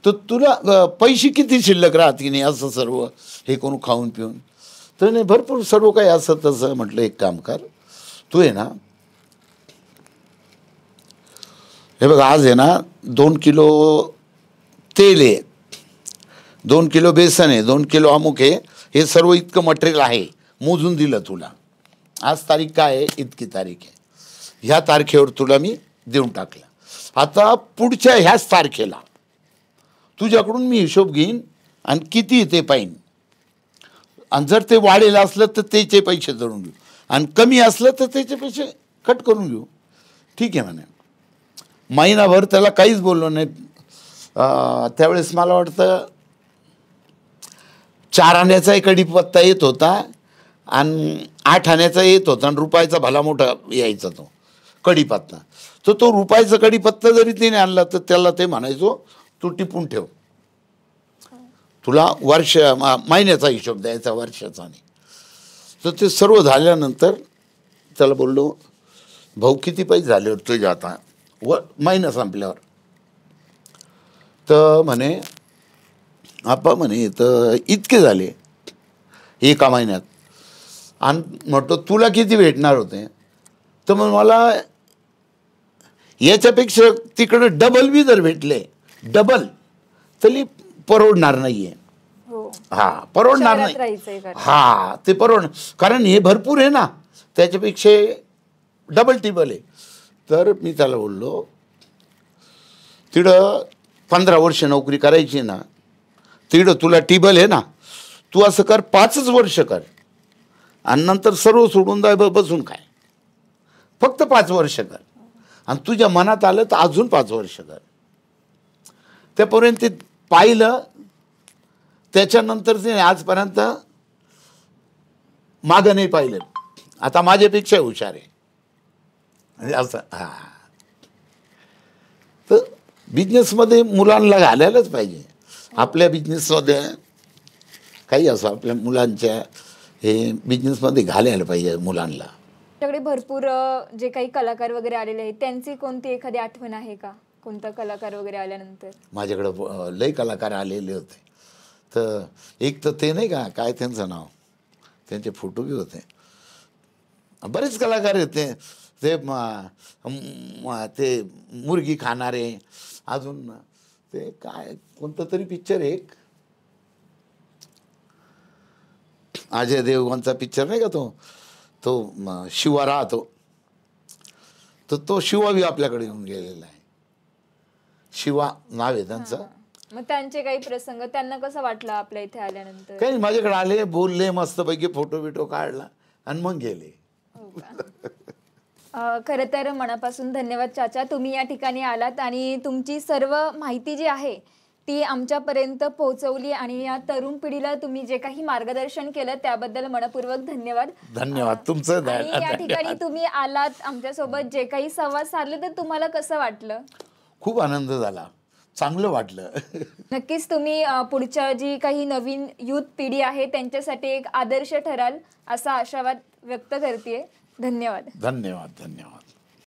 तर तुला पैसे किती शिल्लक राहते नाही असं सर्व हे करून खाऊन पिऊन. तर नाही भरपूर सर्व काही असं तसं. म्हटलं एक काम कर, तू आहे ना, हे बघ आज आहे ना 2 किलो तेल आहे, 2 किलो बेसन आहे, 2 किलो अमुक आहे, हे सर्व इतकं मटेरियल आहे, मोजून दिलं तुला. आज तारीख काय आहे, इतकी तारीख आहे, ह्या तारखेवर तुला मी देऊन टाकलं. आता पुढच्या ह्याच तारखेला तुझ्याकडून मी हिशोब घेईन आणि किती ते पाहिन. आणि जर ते वाढेल असलं तर त्याचे पैसे धरून घेऊ, आणि कमी असलं तर त्याचे पैसे कट करून घेऊ. ठीक आहे म्हणे. महिनाभर त्याला काहीच बोललो नाही. त्यावेळेस मला वाटतं 4 आण्याचा एक कढीपत्ता येत होता आणि 8 आण्याचा येत होता, आणि रुपयाचा भला मोठा यायचा तो कढीपत्ता. तर तो रुपयाचा कढीपत्ता जरी तिने आणला तर त्याला ते म्हणायचो तू टिपून ठेव, तुला महिन्याचा हिशोब द्यायचा, वर्षाचा नाही. तर ते सर्व झाल्यानंतर त्याला बोललो, भाऊ किती पैसे झाले होते तुझे आता महिना संपल्यावर. तर म्हणे आपा म्हणे तर इतके झाले एका महिन्यात. आणि म्हटलं तुला किती भेटणार होते. तर मग मला याच्यापेक्षा तिकडं डबल बी जर भेटले, डबल, तरी परवडणार नाहीये. हा परवडणार नाही. हा ते परवडणार, कारण हे भरपूर आहे ना, त्याच्यापेक्षा डबल टिबल आहे. तर मी त्याला बोललो, तिकडं 15 वर्ष नोकरी करायची ना, तिकडं तुला टिबल आहे ना, तू असं कर 5च वर्ष कर, आणि नंतर सर्व सोडून जाय, बसून काय, फक्त 5 वर्ष कर, आणि तुझ्या मनात आलं तर अजून 5 वर्ष कर. त्यापर्यंत ते पाहिलं. त्याच्यानंतर ते आजपर्यंत मागं नाही पाहिलं. आता माझ्यापेक्षा हुशार आहे असं. हा तर बिझनेसमध्ये मुलांना घालायलाच पाहिजे. आपल्या बिझनेसमध्ये काही असं आपल्या मुलांच्या हे बिझनेसमध्ये घालायला पाहिजे मुलांना. तुमच्याकडे भरपूर जे काही कलाकार वगैरे आलेले आहेत, त्यांची कोणती एखादी आठवण आहे का? कोणता कलाकार वगैरे आल्यानंतर? माझ्याकडं लय कलाकार आलेले होते. तर एक तर ते नाही का, काय त्यांचं नाव, त्यांचे फोटो बी होते. बरेच कलाकार होते ते. ते मुर्गी खाणारे, अजून ते काय कोणतं तरी पिक्चर, एक अजय देवगणचा पिक्चर नाही का, तो शिवा राहतो, तर तो शिवा बी आपल्याकडे येऊन गेलेला आहे. शिवा नाव आहे त्यांचं. मग त्यांचे काही प्रसंग, त्यांना कसं वाटलं आपल्या इथे आल्यानंतर? काही माझ्याकडे आले, बोलले, मस्तपैकी फोटो बिटो काढला आणि मग गेले. खरं तर मनापासून धन्यवाद चाचा, तुम्ही या ठिकाणी आलात आणि तुमची सर्व माहिती जी आहे ती आमच्यापर्यंत पोहोचवली, आणि या तरुण पिढीला तुम्ही जे काही मार्गदर्शन केलं त्याबद्दल मनपूर्वक धन्यवाद. धन्यवाद तुमचं. या ठिकाणी तुम्ही आलात, आमच्यासोबत जे काही संवाद साधले, तर तुम्हाला कसं वाटलं? खूप आनंद झाला, चांगलं वाटलं. नक्कीच तुम्ही पुढच्या जी काही नवीन युथ पिढी आहे त्यांच्यासाठी एक आदर्श ठराल असा आशावाद व्यक्त करते. धन्यवाद. धन्यवाद. धन्यवाद.